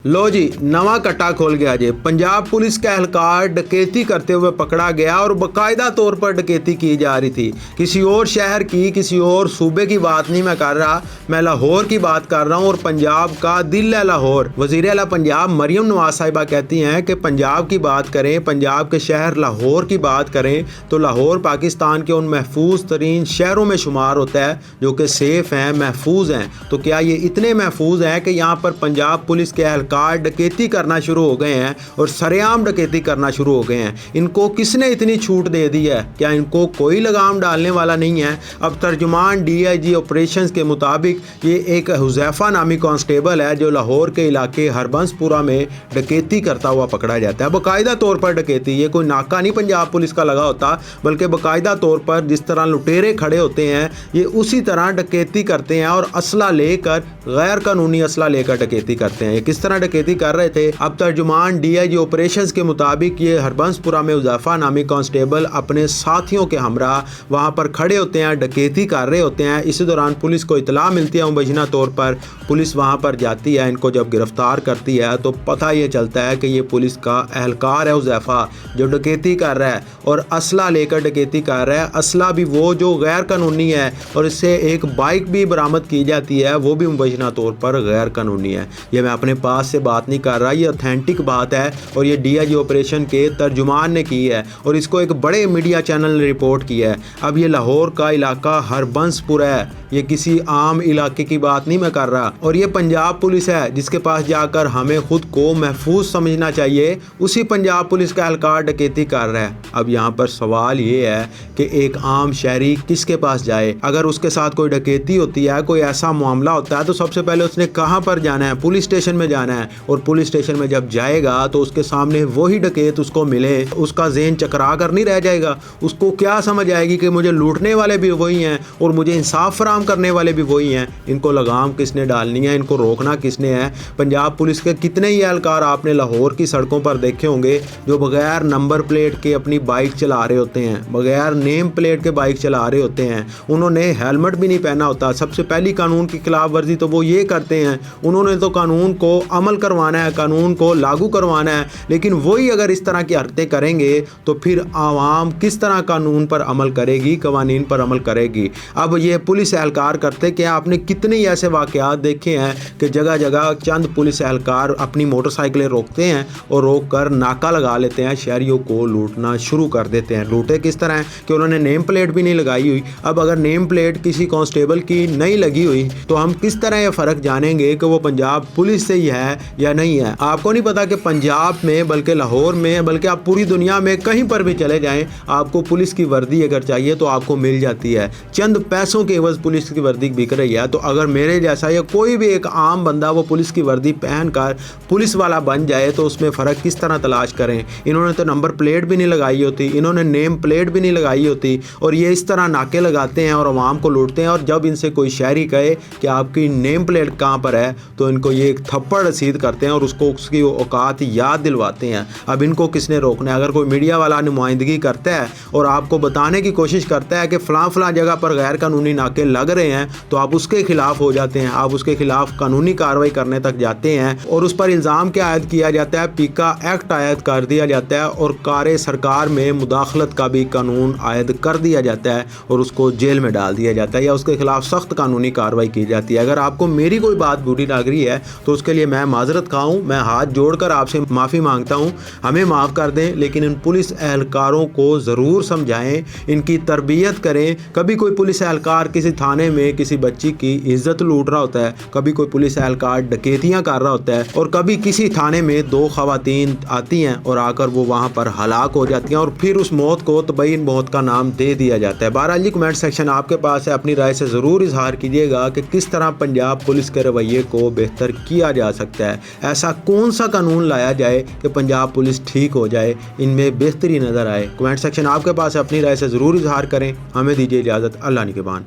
लो जी, नवा कट्टा खोल गया जी। पंजाब पुलिस का एहलकार डकैती करते हुए पकड़ा गया और बाकायदा तौर पर डकैती की जा रही थी। किसी और शहर की, किसी और सूबे की बात नहीं मैं कर रहा, मैं लाहौर की बात कर रहा हूँ। और पंजाब का दिल है लाहौर। वज़ीर आला पंजाब मरियम नवाज साहिबा कहती हैं कि पंजाब की बात करें, पंजाब के शहर लाहौर की बात करें तो लाहौर पाकिस्तान के उन महफूज तरीन शहरों में शुमार होता है जो कि सेफ़ हैं, महफूज हैं। तो क्या ये इतने महफूज हैं कि यहाँ पर पंजाब पुलिस के कार डकैती करना शुरू हो गए हैं और सरेआम डकैती करना शुरू हो गए हैं? इनको किसने इतनी छूट दे दी है? क्या इनको कोई लगाम डालने वाला नहीं है? अब तर्जुमान DIG ऑपरेशंस के मुताबिक ये एक हुज़ैफा नामी कांस्टेबल है जो लाहौर के इलाके हरबंसपुरा में डकैती करता हुआ पकड़ा जाता है। बाकायदा तौर पर डकैती, ये कोई नाका नहीं पंजाब पुलिस का लगा होता, बल्कि बाकायदा तौर पर जिस तरह लुटेरे खड़े होते हैं ये उसी तरह डकैती करते हैं और असला लेकर, गैर कानूनी असला लेकर डकैती करते हैं। ये किस तरह डकैती कर रहे थे? अब तर्जुमान DIG ऑपरेशंस के मुताबिक ये हरबंसपुरा में हुज़ैफा नामी कांस्टेबल अपने साथियों के हमरा वहाँ पर खड़े होते हैं, डकैती कर रहे होते हैं। इसी दौरान पुलिस को इतला मिलती है मुबैना तौर पर, पुलिस वहाँ पर जाती है, इनको जब गिरफ्तार करती है तो पता ये चलता है कि ये पुलिस का एहलकार है हुज़ैफा जो डकैती कर रहा है और असला लेकर डकैती कर रहा है। असला भी वो जो गैर कानूनी है और इससे एक बाइक भी बरामद की जाती है, वो भी मुबैना तौर पर गैर कानूनी है। ये मैं अपने पास से बात नहीं कर रहा, ये ऑथेंटिक बात है और ये DIG ऑपरेशन के तर्जुमान ने की है और इसको एक बड़े मीडिया चैनल ने रिपोर्ट किया है। अब ये लाहौर का इलाका हरबंसपुरा है, ये किसी आम इलाके की बात नहीं मैं कर रहा। और ये पंजाब पुलिस है जिसके पास जाकर हमें खुद को महफूज समझना चाहिए, उसी पंजाब पुलिस का एहलकार डकैती कर रहा है। अब यहाँ पर सवाल ये है कि एक आम शहरी किसके पास जाए? अगर उसके साथ कोई डकैती होती है, कोई ऐसा मामला होता है तो सबसे पहले उसने कहाँ पर जाना है? पुलिस स्टेशन में जाना है। और पुलिस स्टेशन में जब जाएगा तो उसके सामने वही डकैत उसको मिले, उसका ज़हन चकरा कर नहीं रह जाएगा। उसको क्या समझ आएगी कि मुझे लूटने वाले भी वही हैं और मुझे इंसाफ फराहम करने वाले भी वही हैं। इनको लगाम किसने डालनी है? इनको रोकना किसने है? पंजाब पुलिस के कितने ही एहलकार आपने लाहौर की सड़कों पर देखे होंगे जो बगैर नंबर प्लेट के अपनी बाइक चला रहे होते हैं, बगैर नेम प्लेट के बाइक चला रहे होते हैं। उन्होंने हेलमेट भी नहीं पहना होता। सबसे पहली कानून की खिलाफ वर्जी तो वो ये करते हैं, उन्होंने तो कानून को अमल करवाना है, कानून को लागू करवाना है। लेकिन वही अगर इस तरह की हरकतें करेंगे तो फिर आवाम किस तरह कानून पर अमल करेगी, कवानीन पर अमल करेगी? अब ये पुलिस एहलकार करते कि आपने कितने ही ऐसे वाक़यात देखे हैं कि जगह जगह चंद पुलिस एहलकार अपनी मोटरसाइकिलें रोकते हैं और रोक कर नाका लगा लेते हैं, शहरियों को लूटना शुरू कर देते हैं। लूटे किस तरह है कि उन्होंने नेम प्लेट भी नहीं लगाई हुई। अब अगर नेम प्लेट किसी कांस्टेबल की नहीं लगी हुई तो हम किस तरह ये फ़र्क जानेंगे कि वो पंजाब पुलिस से ही है या नहीं है? आपको नहीं पता कि पंजाब में, बल्कि लाहौर में, बल्कि आप पूरी दुनिया में कहीं पर भी चले जाएं, आपको पुलिस की वर्दी अगर चाहिए तो आपको मिल जाती है। चंद पैसों के एवज पुलिस की वर्दी बिक रही है। तो अगर मेरे जैसा या कोई भी एक आम बंदा वो पुलिस की वर्दी पहनकर पुलिस वाला बन जाए तो उसमें फ़र्क किस तरह तलाश करें? इन्होंने तो नंबर प्लेट भी नहीं लगाई होती, इन्होंने नेम प्लेट भी नहीं लगाई होती और ये इस तरह नाके लगाते हैं और आवाम को लूटते हैं। और जब इनसे कोई शहरी कहे कि आपकी नेम प्लेट कहाँ पर है तो इनको ये एक थप्पड़ रसीद करते हैं और उसको उसकी औकात याद दिलवाते हैं। अब इनको किसने रोकना है? अगर कोई मीडिया वाला नुमाइंदगी करता है और आपको बताने की कोशिश करता है कि फ़लाँ जगह पर गैर कानूनी नाके लग रहे हैं तो आप उसके खिलाफ हो जाते हैं, आप उसके खिलाफ कानूनी कार्रवाई करने तक जाते हैं और उस पर इल्ज़ाम क्या आयद किया जाता है? पीका एक्ट आयद कर दिया जाता है और कार सरकार में मुदाखलत का भी कानून आयद कर दिया जाता है और उसको जेल में डाल दिया जाता है या उसके खिलाफ सख्त कानूनी कार्रवाई की जाती है। अगर आपको मेरी कोई बात बुरी लग रही है तो उसके लिए मैं माजरत खा हूँ, मैं हाथ जोड़कर आपसे माफ़ी मांगता हूँ, हमें माफ़ कर दें। लेकिन इन पुलिस एहलकारों को ज़रूर समझाएं, इनकी तरबियत करें। कभी कोई पुलिस एहलकार किसी थाने में किसी बच्ची की इज्जत लूट रहा होता है, कभी कोई पुलिस एहलकार डकैतियाँ कर रहा होता है और कभी किसी थाने में दो ख़वातीन आती हैं और आकर वो वहाँ पर हलाक हो जाती हैं और फिर उस मौत को तबय्युन मौत का नाम दे दिया जाता है। बहरहाल जी, कमेंट सेक्शन आपके पास है, अपनी राय से ज़रूर इजहार कीजिएगा कि किस तरह पंजाब पुलिस के रवैये को बेहतर किया जा सकता है। ऐसा कौन सा कानून लाया जाए कि पंजाब पुलिस ठीक हो जाए, इनमें बेहतरी नज़र आए? कमेंट सेक्शन आपके पास है, अपनी राय से ज़रूर इजहार करें। हमें दीजिए इजाज़त। अल्लाह निगहबान।